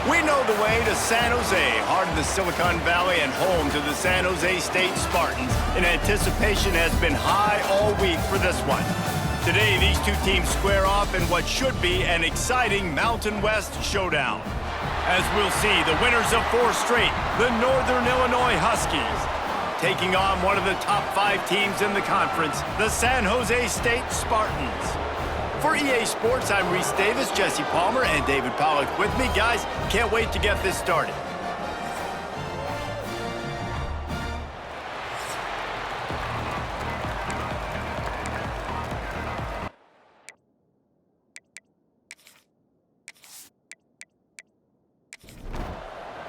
We know the way to San Jose, heart of the Silicon Valley and home to the San Jose State Spartans, and anticipation has been high all week for this one. Today, these two teams square off in what should be an exciting Mountain West showdown. As we'll see, the winners of 4 straight, the Northern Illinois Huskies, taking on one of the top 5 teams in the conference, the San Jose State Spartans. For EA Sports, I'm Reese Davis, Jesse Palmer, and David Pollack with me. Guys, can't wait to get this started.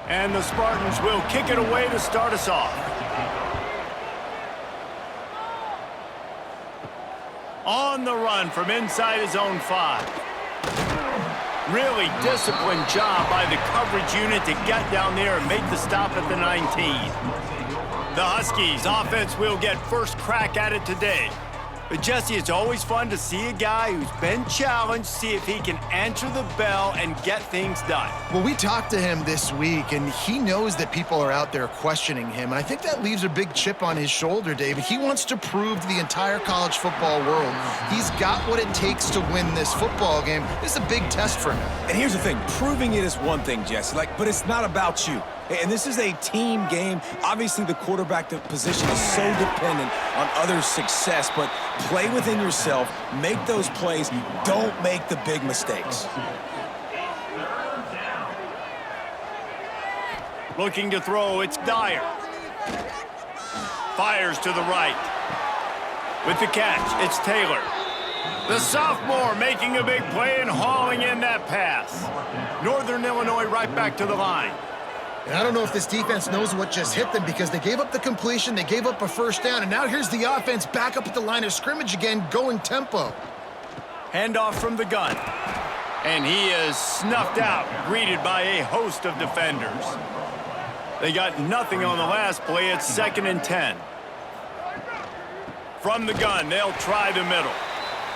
And the Spartans will kick it away to start us off. On the run from inside his own 5. Really disciplined job by the coverage unit to get down there and make the stop at the 19. The Huskies offense will get first crack at it today. But Jesse, it's always fun to see a guy who's been challenged, see if he can answer the bell and get things done. Well, we talked to him this week, and he knows that people are out there questioning him. And I think that leaves a big chip on his shoulder, David. He wants to prove to the entire college football world he's got what it takes to win this football game. This is a big test for him. And here's the thing. Proving it is one thing, Jesse, but it's not about you. And this is a team game. Obviously, the quarterback position is so dependent on others' success, but play within yourself, make those plays, don't make the big mistakes. Looking to throw, it's Dyer. Fires to the right. With the catch, it's Taylor. The sophomore making a big play and hauling in that pass. Northern Illinois right back to the line. And I don't know if this defense knows what just hit them because they gave up the completion, they gave up a first down, and now here's the offense back up at the line of scrimmage again, going tempo. Handoff from the gun. And he is snuffed out, greeted by a host of defenders. They got nothing on the last play. It's 2nd and 10. From the gun, they'll try the middle.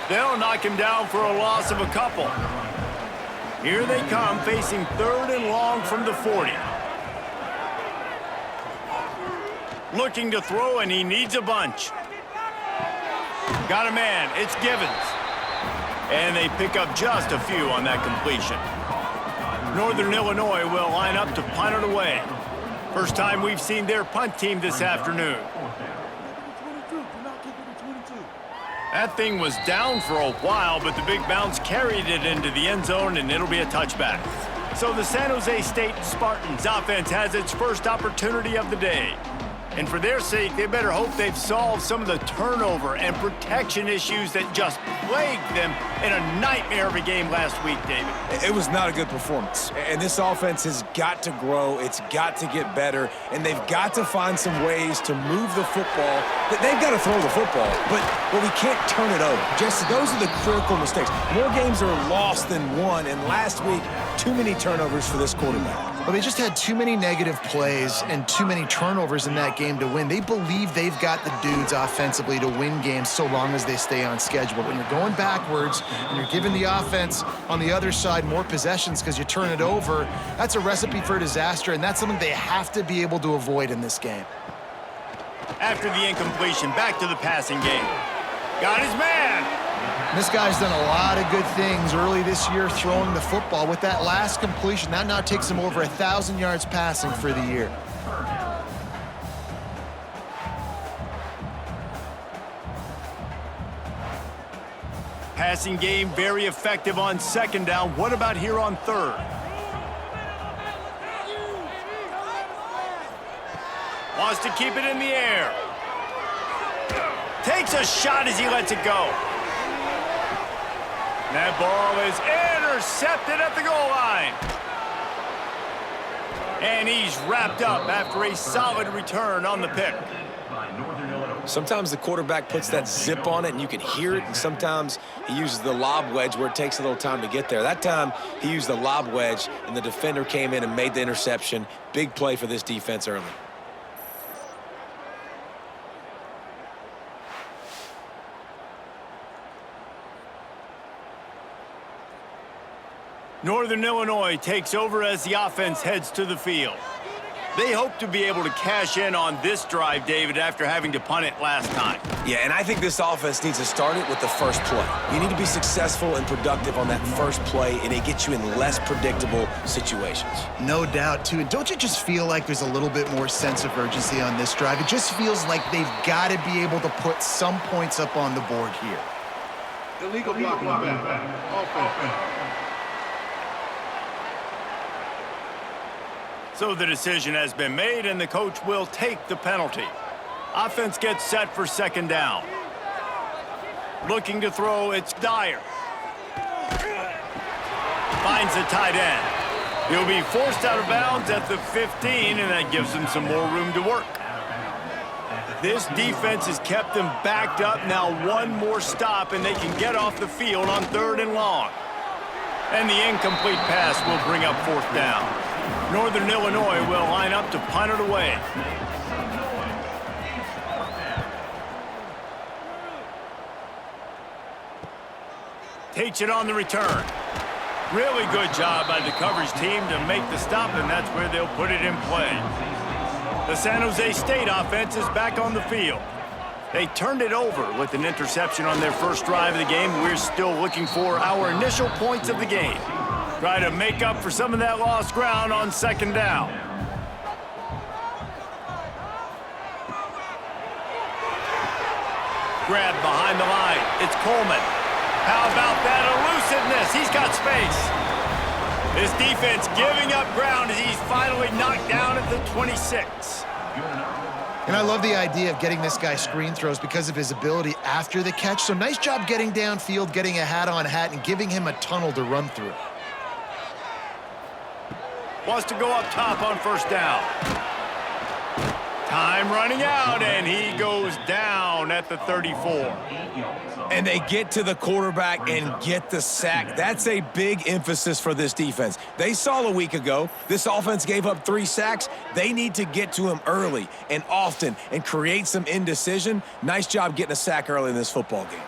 They'll knock him down for a loss of a couple. Here they come, facing 3rd and long from the 40. Looking to throw, and he needs a bunch. Got a man. It's Givens. And they pick up just a few on that completion. Northern Illinois will line up to punt it away. First time we've seen their punt team this afternoon. That thing was down for a while, but the big bounce carried it into the end zone, and it'll be a touchback. So the San Jose State Spartans offense has its first opportunity of the day. And for their sake, they better hope they've solved some of the turnover and protection issues that just plagued them in a nightmare of a game last week, David. It was not a good performance. And this offense has got to grow. It's got to get better. And they've got to find some ways to move the football. They've got to throw the football, but we can't turn it over. Just those are the critical mistakes. More games are lost than won. And last week, too many turnovers for this quarterback. Well, they just had too many negative plays and too many turnovers in that game to win. They believe they've got the dudes offensively to win games so long as they stay on schedule. But when you're going backwards and you're giving the offense on the other side more possessions because you turn it over, that's a recipe for disaster, and that's something they have to be able to avoid in this game. After the incompletion, back to the passing game. Got his man. This guy's done a lot of good things early this year throwing the football. With that last completion, that now takes him over 1,000 yards passing for the year. Passing game very effective on 2nd down. What about here on 3rd? Wants to keep it in the air. Takes a shot as he lets it go. That ball is intercepted at the goal line. And he's wrapped up after a solid return on the pick. Sometimes the quarterback puts that zip on it and you can hear it, and sometimes he uses the lob wedge where it takes a little time to get there. That time he used the lob wedge and the defender came in and made the interception. Big play for this defense early. Northern Illinois takes over as the offense heads to the field. They hope to be able to cash in on this drive, David, after having to punt it last time. Yeah, and I think this offense needs to start it with the first play. You need to be successful and productive on that first play, and it gets you in less predictable situations. No doubt, too. And don't you just feel like there's a little bit more sense of urgency on this drive? It just feels like they've got to be able to put some points up on the board here. Illegal blocking back. Offense. So the decision has been made, and the coach will take the penalty. Offense gets set for second down. Looking to throw, it's Dyer. Finds the tight end. He'll be forced out of bounds at the 15, and that gives him some more room to work. This defense has kept them backed up. Now one more stop, and they can get off the field on 3rd and long. And the incomplete pass will bring up 4th down. Northern Illinois will line up to punt it away. Takes it on the return. Really good job by the coverage team to make the stop, and that's where they'll put it in play. The San Jose State offense is back on the field. They turned it over with an interception on their first drive of the game. We're still looking for our initial points of the game. Try to make up for some of that lost ground on 2nd down. Grab behind the line. It's Coleman. How about that elusiveness? He's got space. His defense giving up ground as he's finally knocked down at the 26. And I love the idea of getting this guy screen throws because of his ability after the catch. So nice job getting downfield, getting a hat-on-hat, and giving him a tunnel to run through. Wants to go up top on 1st down. Time running out, and he goes down at the 34. And they get to the quarterback and get the sack. That's a big emphasis for this defense. They saw a week ago, this offense gave up 3 sacks. They need to get to him early and often and create some indecision. Nice job getting a sack early in this football game.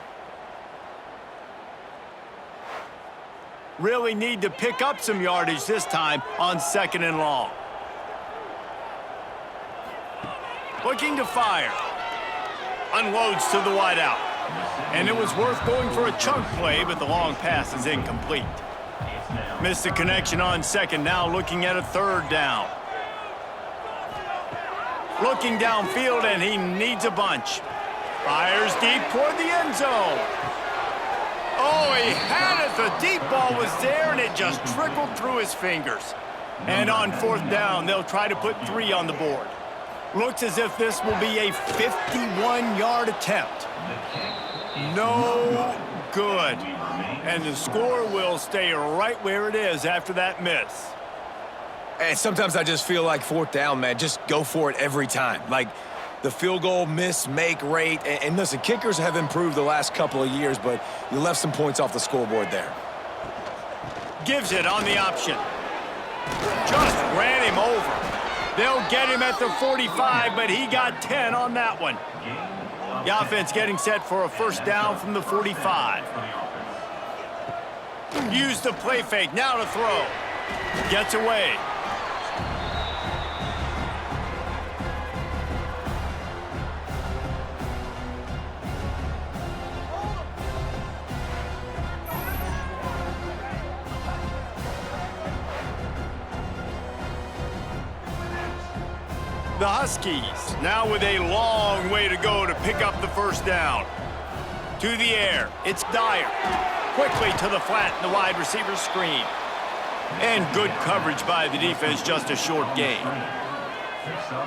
Really need to pick up some yardage this time on 2nd and long. Looking to fire. Unloads to the wideout. And it was worth going for a chunk play, but the long pass is incomplete. Missed the connection on 2nd, now looking at a 3rd down. Looking downfield, and he needs a bunch. Fires deep toward the end zone. Oh, he had it. The deep ball was there, and it just trickled through his fingers. And on 4th down, they'll try to put 3 on the board. Looks as if this will be a 51-yard attempt. No good. And the score will stay right where it is after that miss. And sometimes I just feel like 4th down, man, just go for it every time. Like the field goal miss-make rate. And listen, kickers have improved the last couple of years, but you left some points off the scoreboard there. Gives it on the option. Just ran him over. They'll get him at the 45, but he got 10 on that one. The offense getting set for a 1st down from the 45. Use the play fake, now to throw. Gets away. The Huskies now with a long way to go to pick up the 1st down. To the air, it's Dyer. Quickly to the flat in the wide receiver screen. And good coverage by the defense, just a short gain.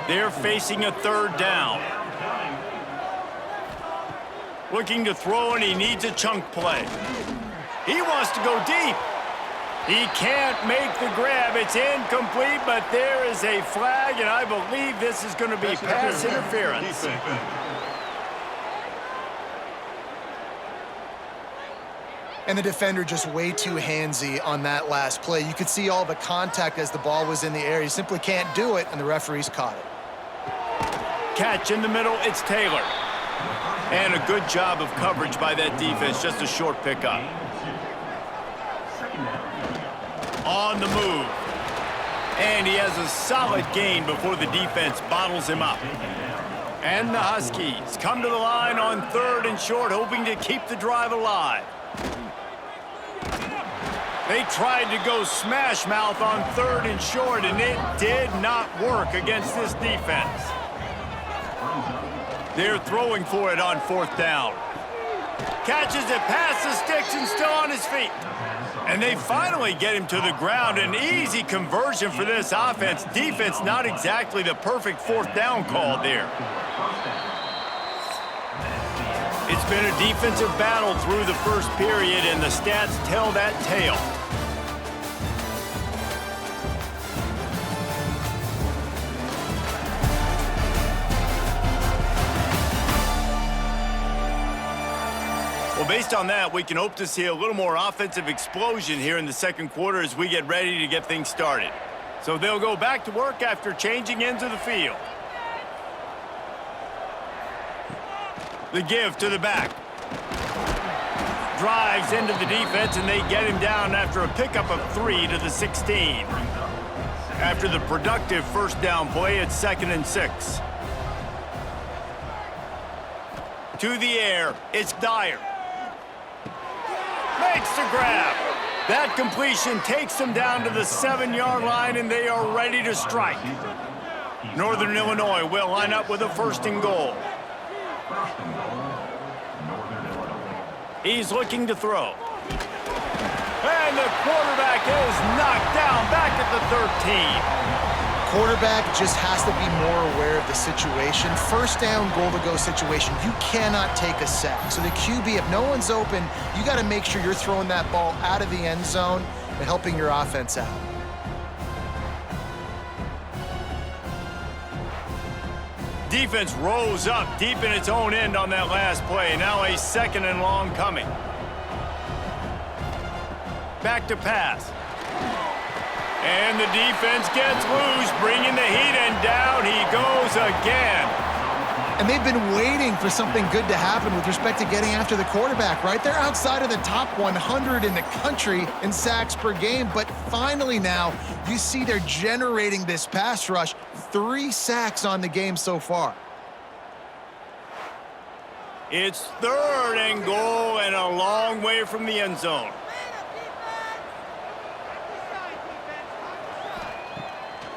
They're facing a 3rd down. Looking to throw, and he needs a chunk play. He wants to go deep. He can't make the grab. It's incomplete, but there is a flag, and I believe this is going to be pass interference. And the defender just way too handsy on that last play. You could see all the contact as the ball was in the air. He simply can't do it, and the referees caught it. Catch in the middle, it's Taylor. And a good job of coverage by that defense, just a short pickup. On the move. And he has a solid gain before the defense bottles him up. And the Huskies come to the line on 3rd and short, hoping to keep the drive alive. They tried to go smash mouth on 3rd and short, and it did not work against this defense. They're throwing for it on 4th down. Catches it past the sticks and still on his feet. And they finally get him to the ground. An easy conversion for this offense. Defense not exactly the perfect 4th down call there. It's been a defensive battle through the first period, and the stats tell that tale. Well, based on that, we can hope to see a little more offensive explosion here in the second quarter as we get ready to get things started. So they'll go back to work after changing into the field. The give to the back. Drives into the defense, and they get him down after a pickup of 3 to the 16. After the productive first down play, it's 2nd and 6. To the air, it's Dyer. Makes the grab. That completion takes them down to the 7-yard line, and they are ready to strike. Northern Illinois will line up with a 1st and goal. He's looking to throw. And the quarterback is knocked down back at the 13. Quarterback just has to be more aware of the situation. 1st down, goal-to-go situation. You cannot take a sack. So the QB, if no one's open, you got to make sure you're throwing that ball out of the end zone and helping your offense out. Defense rose up deep in its own end on that last play. Now a 2nd and long coming. Back to pass. And the defense gets loose, bringing the heat, and down he goes again. And they've been waiting for something good to happen with respect to getting after the quarterback, right? They're outside of the top 100 in the country in sacks per game, but finally now you see they're generating this pass rush. 3 sacks on the game so far. It's 3rd and goal and a long way from the end zone.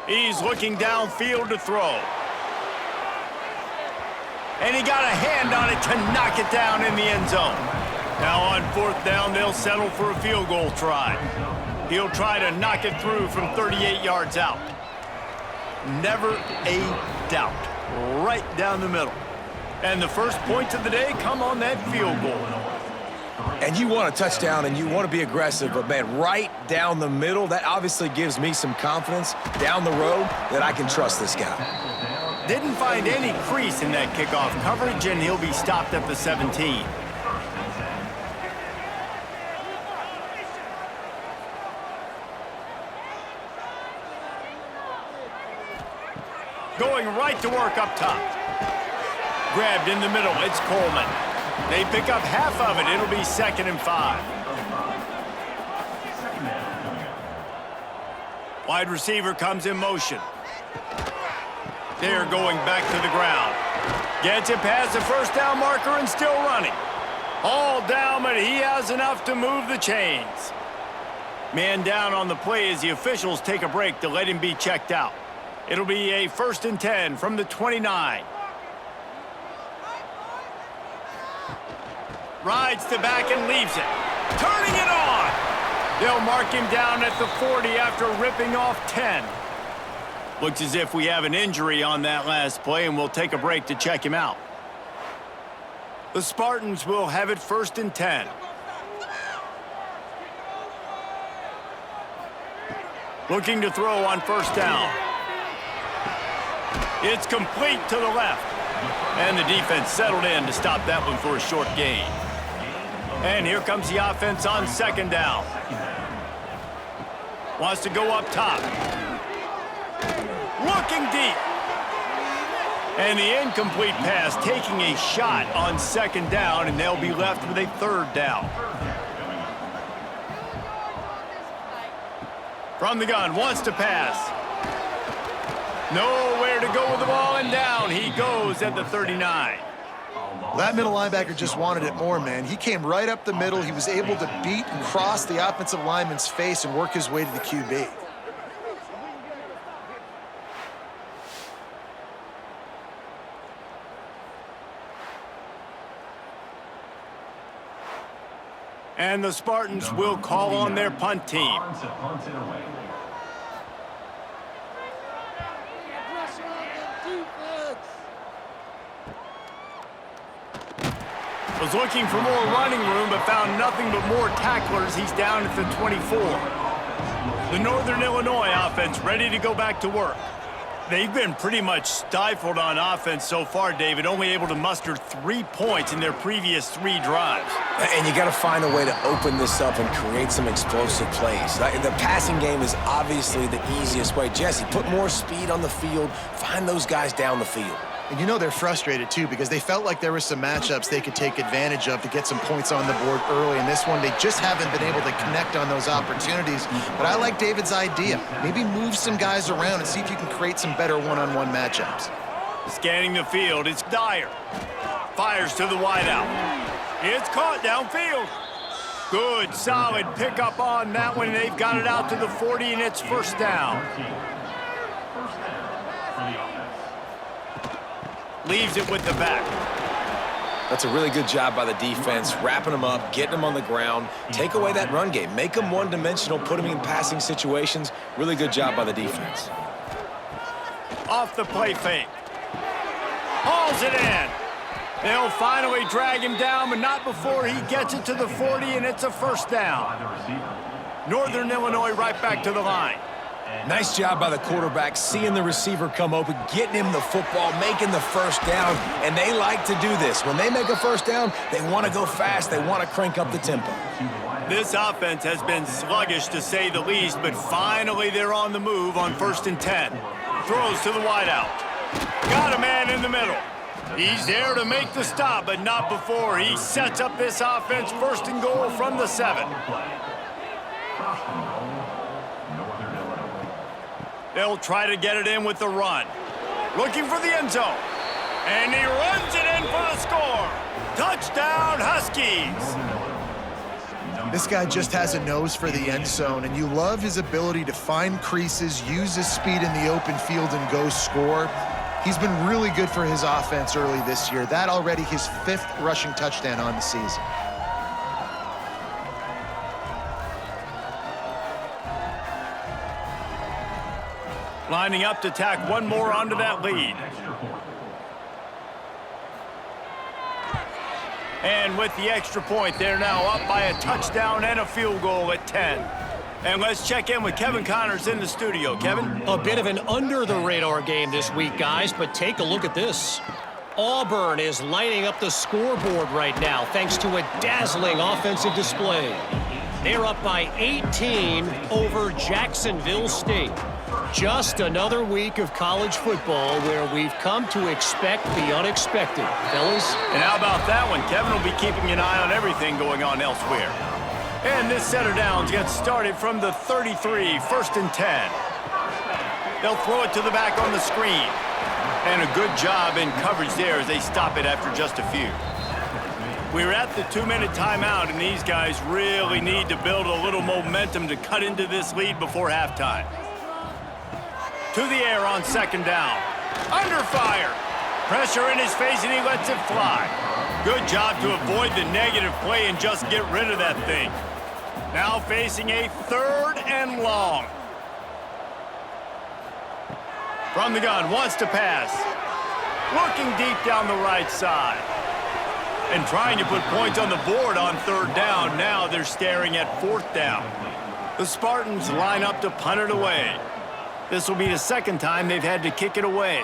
He's looking downfield to throw. And he got a hand on it to knock it down in the end zone. Now on 4th down, they'll settle for a field goal try. He'll try to knock it through from 38 yards out. Never a doubt. Right down the middle. And the first points of the day come on that field goal. And you want a touchdown and you want to be aggressive, but man, right down the middle, that obviously gives me some confidence down the road that I can trust this guy. Didn't find any crease in that kickoff coverage, and he'll be stopped at the 17. Going right to work up top. Grabbed in the middle, it's Coleman. They pick up half of it. It'll be 2nd and 5. Wide receiver comes in motion. They're going back to the ground. Gets it past the 1st down marker and still running. All down, but he has enough to move the chains. Man down on the play as the officials take a break to let him be checked out. It'll be a 1st and 10 from the 29. Rides to back and leaves it. Turning it on. They'll mark him down at the 40 after ripping off 10. Looks as if we have an injury on that last play, and we'll take a break to check him out. The Spartans will have it 1st and 10. Looking to throw on 1st down. It's complete to the left. And the defense settled in to stop that one for a short gain. And here comes the offense on 2nd down. Wants to go up top. Looking deep. And the incomplete pass taking a shot on 2nd down, and they'll be left with a 3rd down. From the gun, wants to pass. Nowhere to go with the ball, and down he goes at the 39. That middle linebacker just wanted it more, man. He came right up the middle. He was able to beat and cross the offensive lineman's face and work his way to the QB. And the Spartans will call on their punt team. Was looking for more running room, but found nothing but more tacklers. He's down at the 24. The Northern Illinois offense ready to go back to work. They've been pretty much stifled on offense so far, David, only able to muster 3 points in their previous 3 drives. And you got to find a way to open this up and create some explosive plays. The passing game is obviously the easiest way. Jesse, put more speed on the field, find those guys down the field. And you know they're frustrated, too, because they felt like there were some matchups they could take advantage of to get some points on the board early. In this one, they just haven't been able to connect on those opportunities. But I like David's idea. Maybe move some guys around and see if you can create some better one-on-one matchups. Scanning the field, it's Dyer. Fires to the wideout. It's caught downfield. Good, solid pickup on that one. They've got it out to the 40, and it's first down. Leaves it with the back. That's a really good job by the defense, wrapping them up, getting them on the ground. Take away that run game. Make them one-dimensional, put them in passing situations. Really good job by the defense. Off the play fake. Hauls it in. They'll finally drag him down, but not before he gets it to the 40, and it's a first down. Northern Illinois right back to the line. Nice job by the quarterback, seeing the receiver come open, getting him the football, making the first down, and they like to do this. When they make a first down, they want to go fast, they want to crank up the tempo. This offense has been sluggish, to say the least, but finally they're on the move on 1st and 10. Throws to the wideout. Got a man in the middle. He's there to make the stop, but not before he sets up this offense 1st and goal from the 7. They'll try to get it in with the run. Looking for the end zone. And he runs it in for the score. Touchdown, Huskies. This guy just has a nose for the end zone, and you love his ability to find creases, use his speed in the open field, and go score. He's been really good for his offense early this year. That already his 5th rushing touchdown on the season. Lining up to tack one more onto that lead. And with the extra point, they're now up by a touchdown and a field goal at 10. And let's check in with Kevin Connors in the studio. Kevin? A bit of an under-the-radar game this week, guys, but take a look at this. Auburn is lighting up the scoreboard right now thanks to a dazzling offensive display. They're up by 18 over Jacksonville State. Just another week of college football where we've come to expect the unexpected, fellas. And how about that one? Kevin will be keeping an eye on everything going on elsewhere. And this set of downs gets started from the 33, 1st and 10. They'll throw it to the back on the screen. And a good job in coverage there as they stop it after just a few. We're at the 2-minute timeout, and these guys really need to build a little momentum to cut into this lead before halftime. To the air on 2nd down. Under fire. Pressure in his face, and he lets it fly. Good job to avoid the negative play and just get rid of that thing. Now facing a 3rd and long. From the gun, wants to pass. Looking deep down the right side. And trying to put points on the board on 3rd down. Now they're staring at 4th down. The Spartans line up to punt it away. This will be the 2nd time they've had to kick it away.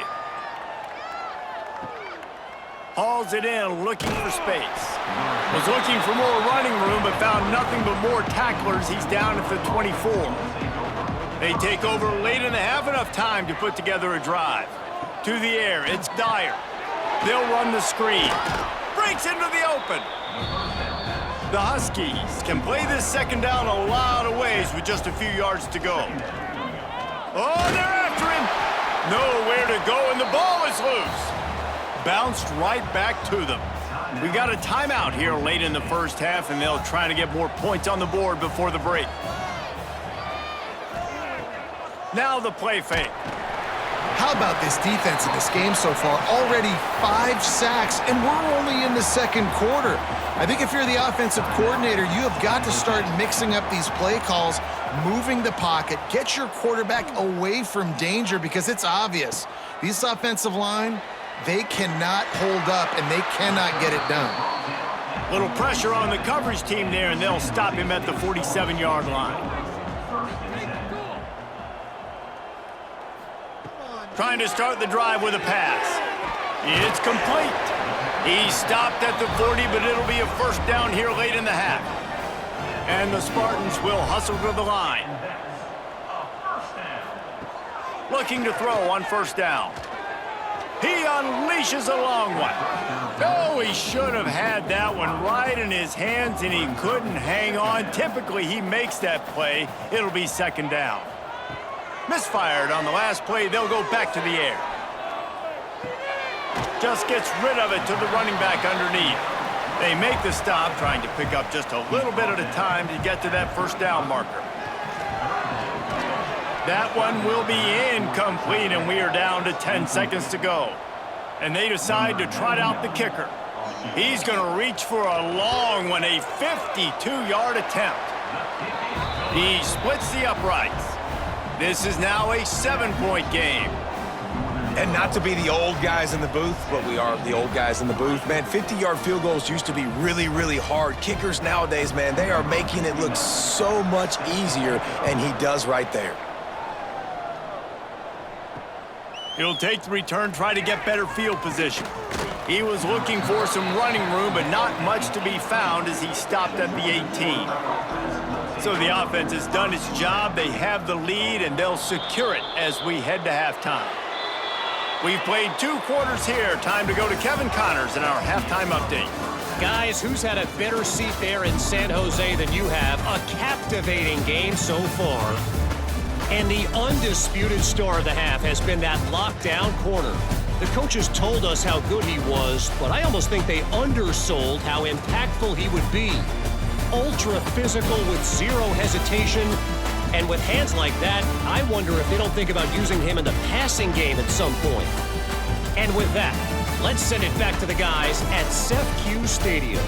Hauls it in, looking for space. Was looking for more running room, but found nothing but more tacklers. He's down at the 24. They take over late in the half, enough time to put together a drive. To the air, it's Dyer. They'll run the screen. Breaks into the open. The Huskies can play this second down a lot of ways with just a few yards to go. Oh, they're after him. Nowhere to go, and the ball is loose. Bounced right back to them. We got a timeout here late in the first half, and they'll try to get more points on the board before the break. Now the play fake. How about this defense in this game so far? Already 5 sacks, and we're only in the second quarter. I think if you're the offensive coordinator, you have got to start mixing up these play calls, moving the pocket, get your quarterback away from danger, because it's obvious. This offensive line, they cannot hold up, and they cannot get it done. Little pressure on the coverage team there, and they'll stop him at the 47-yard line. Trying to start the drive with a pass. It's complete. He stopped at the 40, but it'll be a first down here late in the half. And the Spartans will hustle to the line. Looking to throw on first down. He unleashes a long one. Oh, he should have had that one right in his hands, and he couldn't hang on. Typically, he makes that play. It'll be second down. Misfired on the last play. They'll go back to the air. Just gets rid of it to the running back underneath. They make the stop, trying to pick up just a little bit at a time to get to that first down marker. That one will be incomplete, and we are down to 10 seconds to go. And they decide to trot out the kicker. He's going to reach for a long one, a 52-yard attempt. He splits the uprights. This is now a 7-point game. And not to be the old guys in the booth, but we are the old guys in the booth. Man, 50-yard field goals used to be really, really hard. Kickers nowadays, man, they are making it look so much easier, and he does right there. He'll take the return, try to get better field position. He was looking for some running room, but not much to be found as he stopped at the 18. So the offense has done its job. They have the lead, and they'll secure it as we head to halftime. We've played 2 quarters here. Time to go to Kevin Connors in our halftime update. Guys, who's had a better seat there in San Jose than you have? A captivating game so far. And the undisputed star of the half has been that lockdown corner. The coaches told us how good he was, but I almost think they undersold how impactful he would be. Ultra physical with zero hesitation. And with hands like that, I wonder if they don't think about using him in the passing game at some point. And with that, let's send it back to the guys at SJSU Stadium.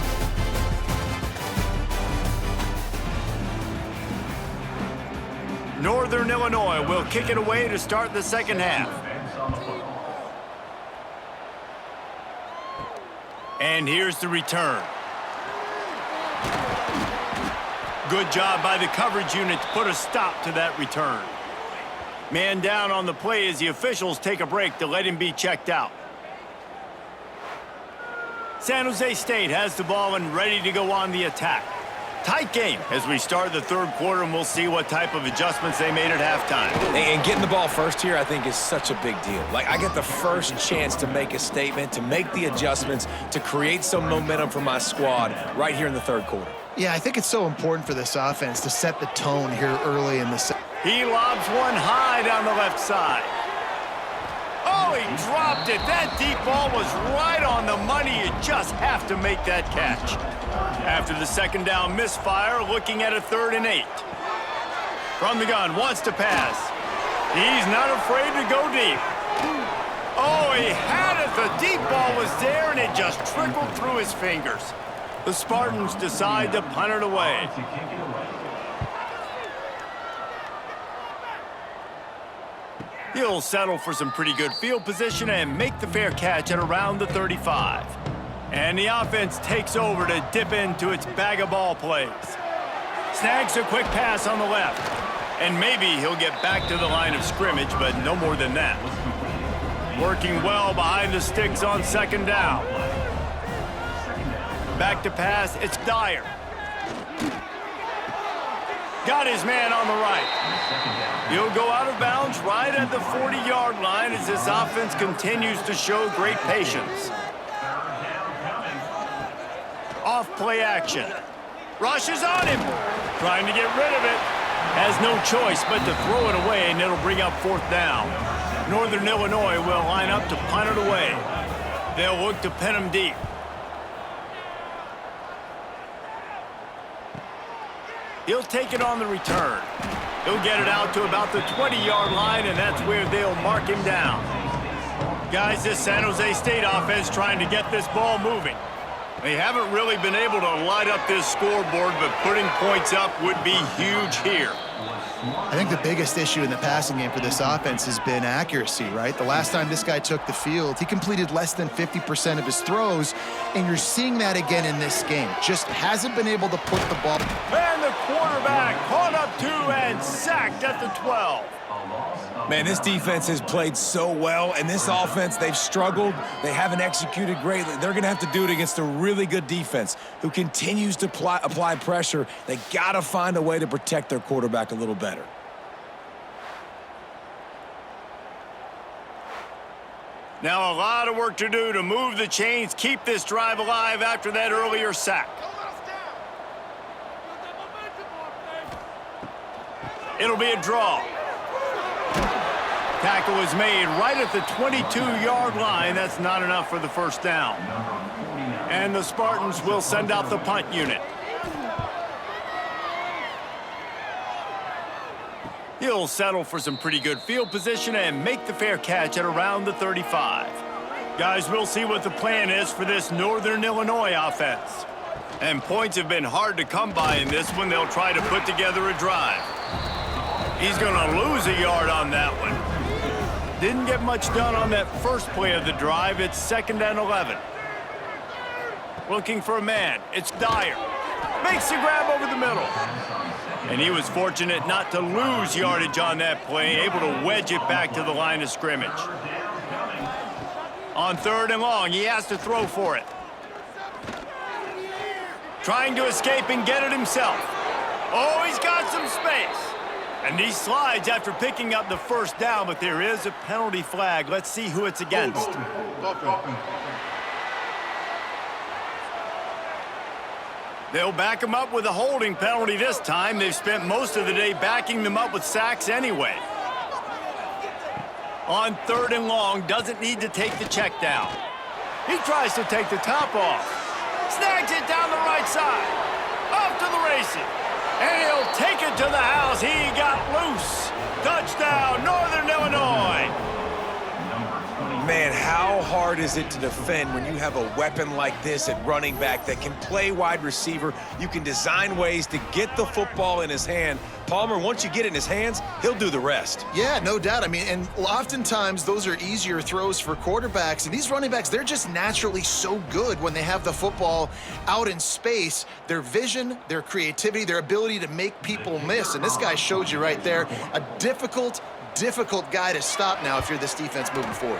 Northern Illinois will kick it away to start the second half. And here's the return. Good job by the coverage unit to put a stop to that return. Man down on the play as the officials take a break to let him be checked out. San Jose State has the ball and ready to go on the attack. Tight game as we start the third quarter, and we'll see what type of adjustments they made at halftime. And getting the ball first here, I think, is such a big deal. Like, I get the first chance to make a statement, to make the adjustments, to create some momentum for my squad right here in the third quarter. Yeah, I think it's so important for this offense to set the tone here early in the set. He lobs one high down the left side. Oh, he dropped it. That deep ball was right on the money. You just have to make that catch. After the second down misfire, looking at a 3rd and 8. From the gun, wants to pass. He's not afraid to go deep. Oh, he had it. The deep ball was there, and it just trickled through his fingers. The Spartans decide to punt it away. He'll settle for some pretty good field position and make the fair catch at around the 35. And the offense takes over to dip into its bag of ball plays. Snags a quick pass on the left. And maybe he'll get back to the line of scrimmage, but no more than that. Working well behind the sticks on second down. Back to pass, it's Dyer. Got his man on the right. He'll go out of bounds right at the 40-yard line as this offense continues to show great patience. Off play action. Rushes on him. Trying to get rid of it. Has no choice but to throw it away, and it'll bring up 4th down. Northern Illinois will line up to punt it away. They'll look to pin him deep. He'll take it on the return. He'll get it out to about the 20-yard line, and that's where they'll mark him down. Guys, this San Jose State offense trying to get this ball moving. They haven't really been able to light up this scoreboard, but putting points up would be huge here. I think the biggest issue in the passing game for this offense has been accuracy, right? The last time this guy took the field, he completed less than 50% of his throws, and you're seeing that again in this game. Just hasn't been able to put the ball. And the quarterback caught up to and sacked at the 12. Man, this defense has played so well, and this offense, they've struggled. They haven't executed greatly. They're going to have to do it against a really good defense who continues to apply pressure. They got to find a way to protect their quarterback a little better. Now a lot of work to do to move the chains, keep this drive alive after that earlier sack. It'll be a draw. Tackle is made right at the 22-yard line. That's not enough for the 1st down. And the Spartans will send out the punt unit. He'll settle for some pretty good field position and make the fair catch at around the 35. Guys, we'll see what the plan is for this Northern Illinois offense. And points have been hard to come by in this one. They'll try to put together a drive. He's going to lose a yard on that one. Didn't get much done on that first play of the drive. It's 2nd and 11. Looking for a man. It's Dyer. Makes the grab over the middle. And he was fortunate not to lose yardage on that play, able to wedge it back to the line of scrimmage. On 3rd and long, he has to throw for it. Trying to escape and get it himself. Oh, he's got some space. And he slides after picking up the 1st down, but there is a penalty flag. Let's see who it's against. They'll back him up with a holding penalty this time. They've spent most of the day backing them up with sacks anyway. On 3rd and long, doesn't need to take the check down. He tries to take the top off. Snags it down the right side. Off to the races. And he'll take it to the house. He got loose. Touchdown, Northern Illinois. Man, how hard is it to defend when you have a weapon like this at running back that can play wide receiver? You can design ways to get the football in his hand. Palmer, once you get it in his hands, he'll do the rest. Yeah, no doubt. I mean, and oftentimes those are easier throws for quarterbacks. And these running backs, they're just naturally so good when they have the football out in space. Their vision, their creativity, their ability to make people miss. And this guy showed you right there, a difficult guy to stop now if you're this defense moving forward.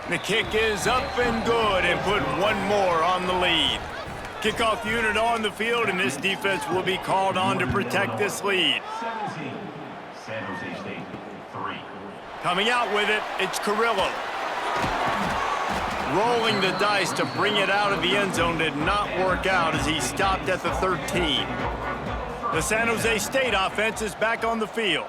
The kick is up and good, and put one more on the lead. Kickoff unit on the field, and this defense will be called on to protect this lead. 17, San Jose State, 3. Coming out with it, it's Carrillo. Rolling the dice to bring it out of the end zone did not work out as he stopped at the 13. The San Jose State offense is back on the field.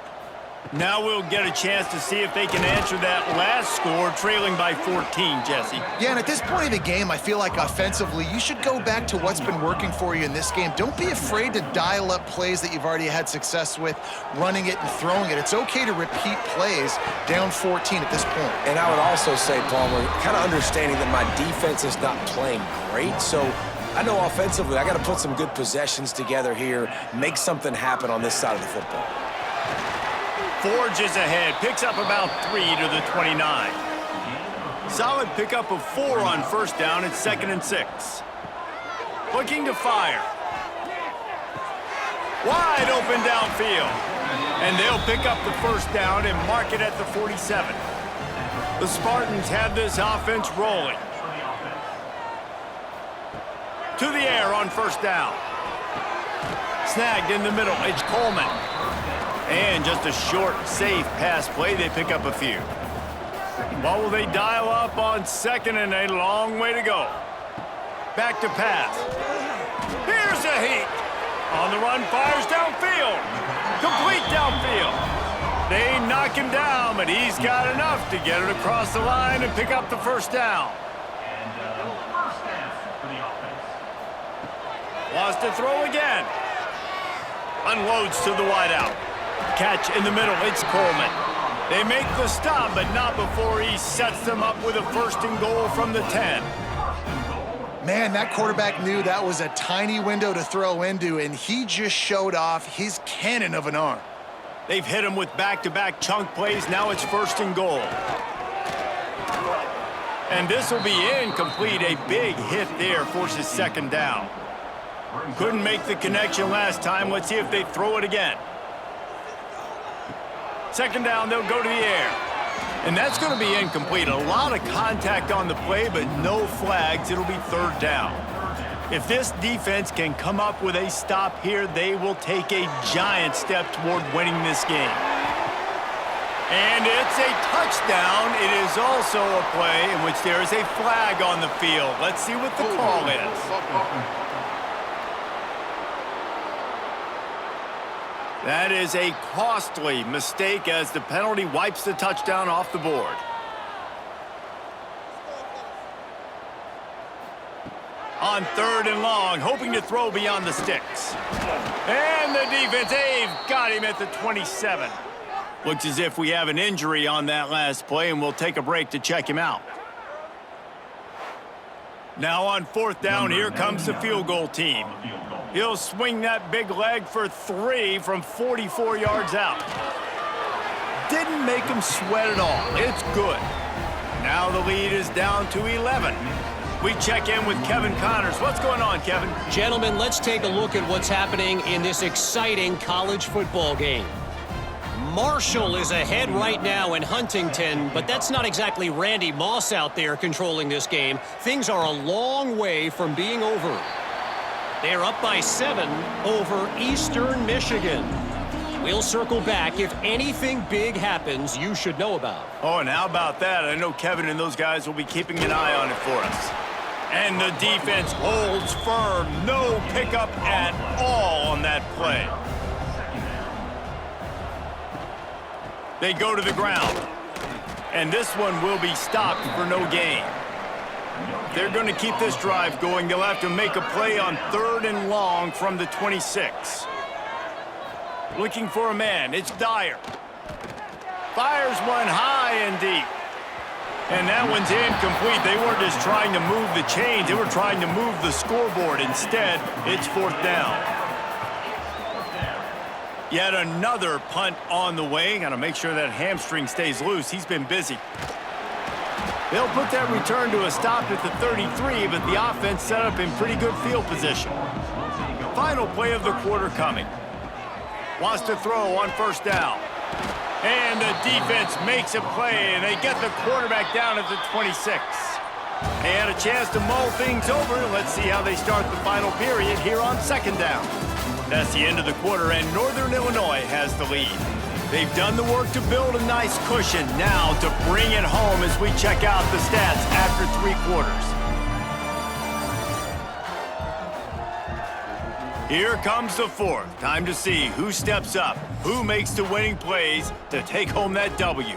Now we'll get a chance to see if they can answer that last score, trailing by 14, Jesse. Yeah, and at this point of the game, I feel like offensively, you should go back to what's been working for you in this game. Don't be afraid to dial up plays that you've already had success with, running it and throwing it. It's okay to repeat plays down 14 at this point. And I would also say, Palmer, kind of understanding that my defense is not playing great, so I know offensively I got to put some good possessions together here, make something happen on this side of the football. Forges ahead, picks up about 3 to the 29. Solid pickup of 4 on 1st down. It's 2nd and 6. Looking to fire. Wide open downfield. And they'll pick up the 1st down and mark it at the 47. The Spartans have this offense rolling. To the air on 1st down. Snagged in the middle, it's Coleman. And just a short, safe pass play, they pick up a few. What will they dial up on 2nd and a long way to go? Back to pass. Here's a heat. On the run, fires downfield. Complete downfield. They knock him down, but he's got enough to get it across the line and pick up the first down. And first down for the offense. Wants to throw again. Unloads to the wideout. Catch in the middle. It's Coleman. They make the stop, but not before he sets them up with a first and goal from the 10. Man, that quarterback knew that was a tiny window to throw into, and he just showed off his cannon of an arm. They've hit him with back-to-back chunk plays. Now it's first and goal. And this will be incomplete. A big hit there forces second down. Couldn't make the connection last time. Let's see if they throw it again. Second down, they'll go to the air. And that's going to be incomplete. A lot of contact on the play, but no flags. It'll be third down. If this defense can come up with a stop here, they will take a giant step toward winning this game. And it's a touchdown. It is also a play in which there is a flag on the field. Let's see what the call is. That is a costly mistake as the penalty wipes the touchdown off the board. On third and long, hoping to throw beyond the sticks. And the defense, they've got him at the 27. Looks as if we have an injury on that last play, and we'll take a break to check him out. Now on fourth down, here comes the field goal team. He'll swing that big leg for 3 from 44 yards out. Didn't make him sweat at all. It's good. Now the lead is down to 11. We check in with Kevin Connors. What's going on, Kevin? Gentlemen, let's take a look at what's happening in this exciting college football game. Marshall is ahead right now in Huntington, but that's not exactly Randy Moss out there controlling this game. Things are a long way from being over. They're up by 7 over Eastern Michigan. We'll circle back. If anything big happens, you should know about. Oh, and how about that? I know Kevin and those guys will be keeping an eye on it for us. And the defense holds firm. No pickup at all on that play. They go to the ground. And this one will be stopped for no gain. They're going to keep this drive going. They'll have to make a play on third and long from the 26. Looking for a man. It's Dyer. Fires one high and deep. And that one's incomplete. They weren't just trying to move the chains. They were trying to move the scoreboard. Instead, it's fourth down. Yet another punt on the way. Got to make sure that hamstring stays loose. He's been busy. They'll put that return to a stop at the 33, but the offense set up in pretty good field position. Final play of the quarter coming. Wants to throw on first down. And the defense makes a play, and they get the quarterback down at the 26. They had a chance to mull things over. Let's see how they start the final period here on second down. That's the end of the quarter, and Northern Illinois has the lead. They've done the work to build a nice cushion. Now to bring it home as we check out the stats after 3 quarters. Here comes the fourth. Time to see who steps up, who makes the winning plays to take home that W.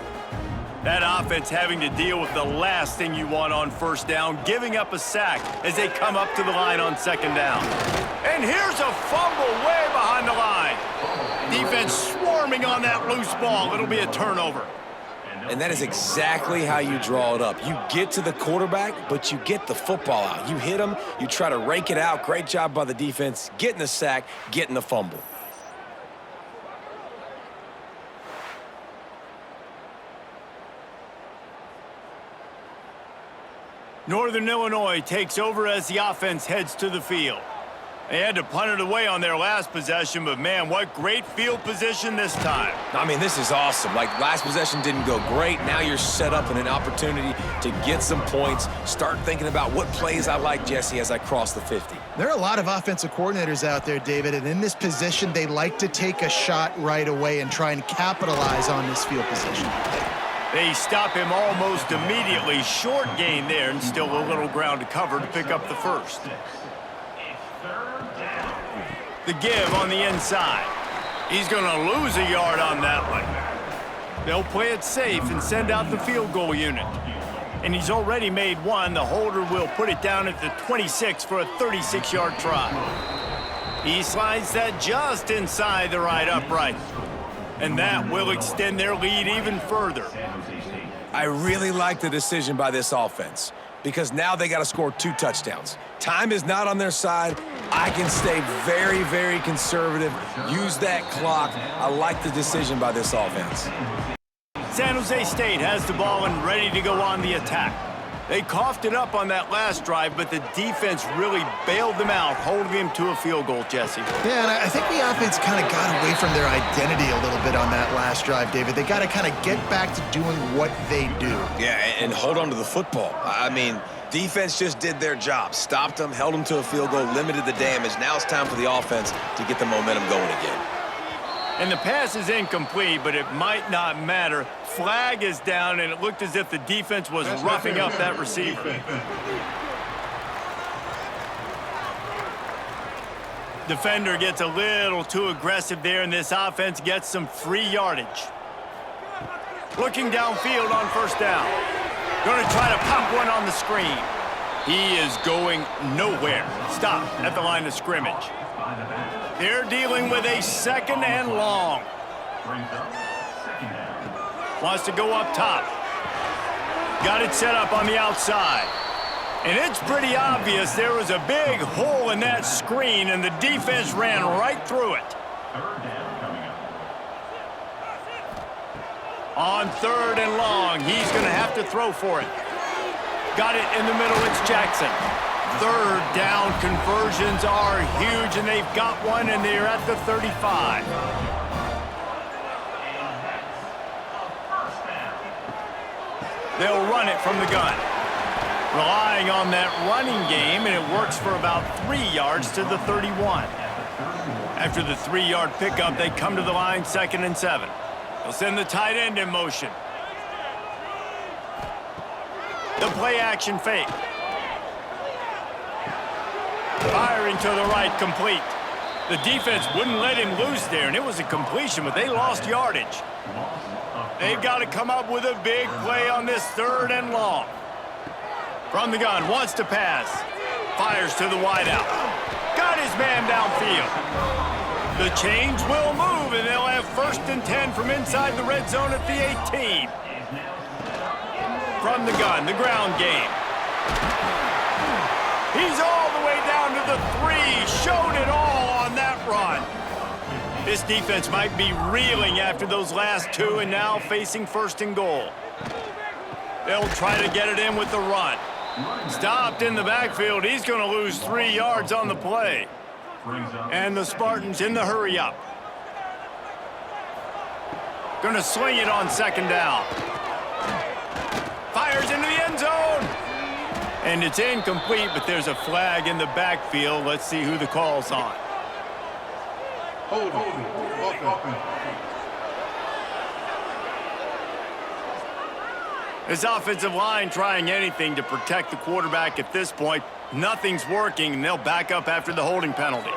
That offense having to deal with the last thing you want on first down, giving up a sack as they come up to the line on second down. And here's a fumble way behind the line. Defense swarming on that loose ball. It'll be a turnover. And that is exactly how you draw it up. You get to the quarterback, but you get the football out. You hit him, you try to rake it out. Great job by the defense, getting the sack, getting the fumble. Northern Illinois takes over as the offense heads to the field. They had to punt it away on their last possession, but man, what great field position this time. I mean, this is awesome. Like, last possession didn't go great. Now you're set up in an opportunity to get some points. Start thinking about what plays I like, Jesse, as I cross the 50. There are a lot of offensive coordinators out there, David, and in this position, they like to take a shot right away and try and capitalize on this field position. They stop him almost immediately. Short gain there, and still a little ground to cover to pick up the first. The give on the inside. He's going to lose a yard on that one. They'll play it safe and send out the field goal unit. And he's already made one. The holder will put it down at the 26 for a 36-yard try. He slides that just inside the right upright. And that will extend their lead even further. I really like the decision by this offense because now they got to score 2 touchdowns. Time is not on their side. I can stay very, very conservative, use that clock. I like the decision by this offense. San Jose State has the ball and ready to go on the attack. They coughed it up on that last drive, but the defense really bailed them out, holding them to a field goal, Jesse. Yeah, and I think the offense kind of got away from their identity a little bit on that last drive, David. They got to kind of get back to doing what they do. Yeah, and hold on to the football. I mean, defense just did their job. Stopped them, held them to a field goal, limited the damage. Now it's time for the offense to get the momentum going again. And the pass is incomplete, but it might not matter. Flag is down, and it looked as if the defense was roughing up that receiver. Defender gets a little too aggressive there, and this offense gets some free yardage. Looking downfield on first down. Going to try to pop one on the screen. He is going nowhere. Stop at the line of scrimmage. They're dealing with a 2nd and long. Wants to go up top. Got it set up on the outside. And it's pretty obvious there was a big hole in that screen, and the defense ran right through it. On 3rd and long, he's going to have to throw for it. Got it in the middle, it's Jackson. 3rd down conversions are huge, and they've got one, and they're at the 35. They'll run it from the gun. Relying on that running game, and it works for about 3 yards to the 31. After the 3-yard pickup, they come to the line, 2nd and 7. They'll send the tight end in motion. The play action fake. Firing to the right, complete. The defense wouldn't let him loose there, and it was a completion, but they lost yardage. They've got to come up with a big play on this 3rd and long. From the gun, wants to pass. Fires to the wideout. Got his man downfield. The chains will move, and they'll have 1st and 10 from inside the red zone at the 18. From the gun, the ground game. He's all the way down to the 3. Showed it all on that run. This defense might be reeling after those last 2 and now facing 1st and goal. They'll try to get it in with the run. Stopped in the backfield. He's going to lose 3 yards on the play. And the Spartans in the hurry up. Going to sling it on 2nd down. Fires into the end zone. And it's incomplete, but there's a flag in the backfield. Let's see who the call's on. This offensive line trying anything to protect the quarterback at this point. Nothing's working, and they'll back up after the holding penalty.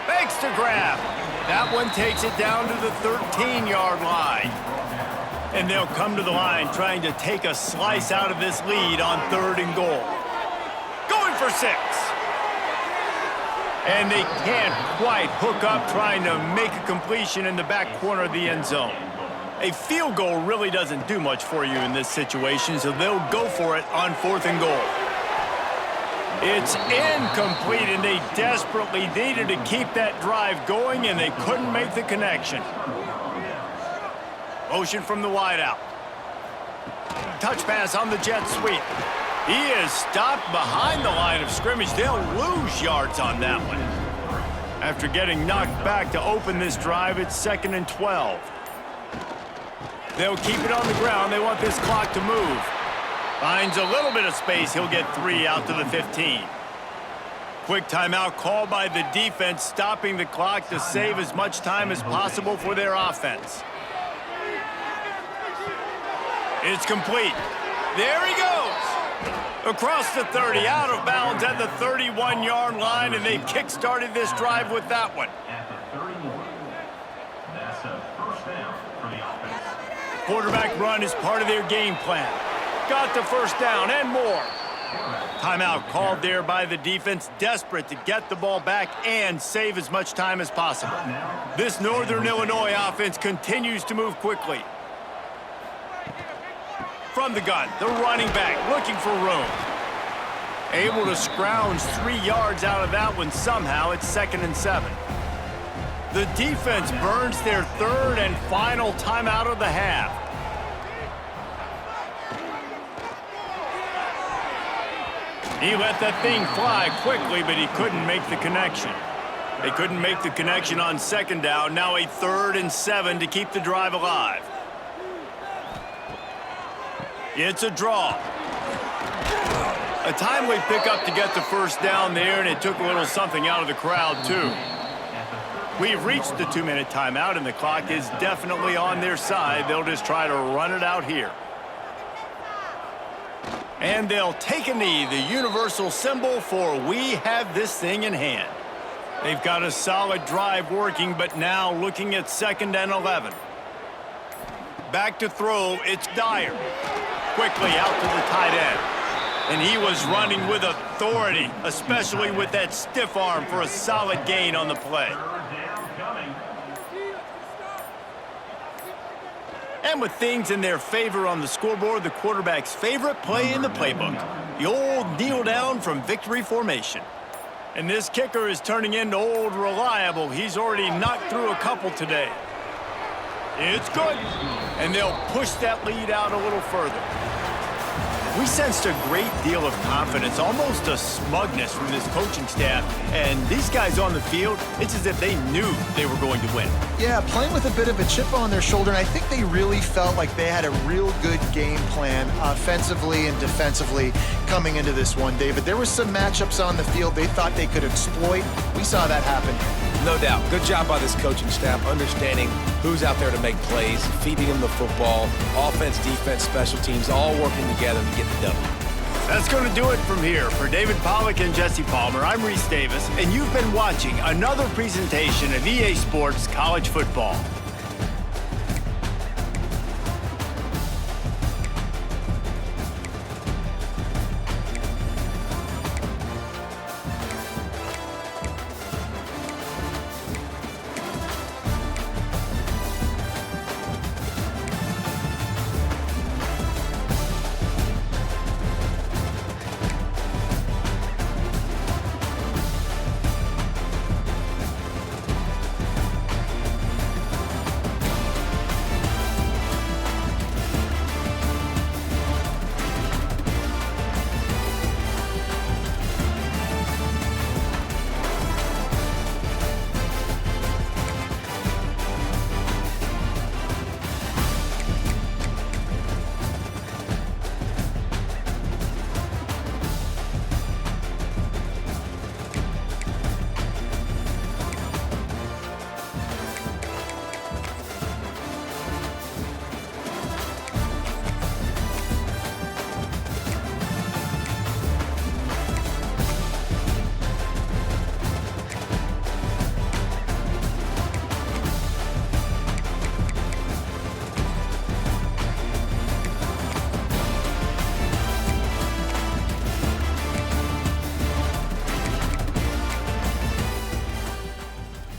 Fakes to grab. That one takes it down to the 13-yard line. And they'll come to the line trying to take a slice out of this lead on 3rd and goal. Going for 6. And they can't quite hook up trying to make a completion in the back corner of the end zone. A field goal really doesn't do much for you in this situation, so they'll go for it on 4th and goal. It's incomplete, and they desperately needed to keep that drive going, and they couldn't make the connection. Motion from the wideout. Touch pass on the jet sweep. He is stopped behind the line of scrimmage. They'll lose yards on that one. After getting knocked back to open this drive, it's 2nd and 12. They'll keep it on the ground. They want this clock to move. Finds a little bit of space. He'll get 3 out to the 15. Quick timeout called by the defense, stopping the clock to save as much time as possible for their offense. It's complete. There he goes. Across the 30, out of bounds. inbounds at the 31-yard line, and they've kick-started this drive with that one. At the 31. That's a first down for the offense. Quarterback run is part of their game plan. Got the first down and more. Timeout called there by the defense, desperate to get the ball back and save as much time as possible. This Northern Illinois offense continues to move quickly. From the gun, the running back looking for room. Able to scrounge 3 yards out of that one somehow. It's 2nd and 7. The defense burns their third and final timeout of the half. He let that thing fly quickly, but he couldn't make the connection. They couldn't make the connection on 2nd down. Now a 3rd and 7 to keep the drive alive. It's a draw. A timely pickup to get the first down there, and it took a little something out of the crowd, too. We've reached the 2-minute timeout, and the clock is definitely on their side. They'll just try to run it out here. And they'll take a knee, the universal symbol for we have this thing in hand. They've got a solid drive working, but now looking at 2nd and 11. Back to throw, it's Dyer. Quickly out to the tight end. And he was running with authority, especially with that stiff arm for a solid gain on the play. And with things in their favor on the scoreboard, the quarterback's favorite play in the playbook, the old kneel down from victory formation. And this kicker is turning into old reliable. He's already knocked through a couple today. It's good. And they'll push that lead out a little further. We sensed a great deal of confidence, almost a smugness from this coaching staff. And these guys on the field, it's as if they knew they were going to win. Yeah, playing with a bit of a chip on their shoulder, and I think they really felt like they had a real good game plan offensively and defensively coming into this one, David. There were some matchups on the field they thought they could exploit. We saw that happen. No doubt. Good job by this coaching staff, understanding who's out there to make plays, feeding them the football, offense, defense, special teams, all working together to get the W. That's going to do it from here. For David Pollack and Jesse Palmer, I'm Reese Davis, and you've been watching another presentation of EA Sports College Football.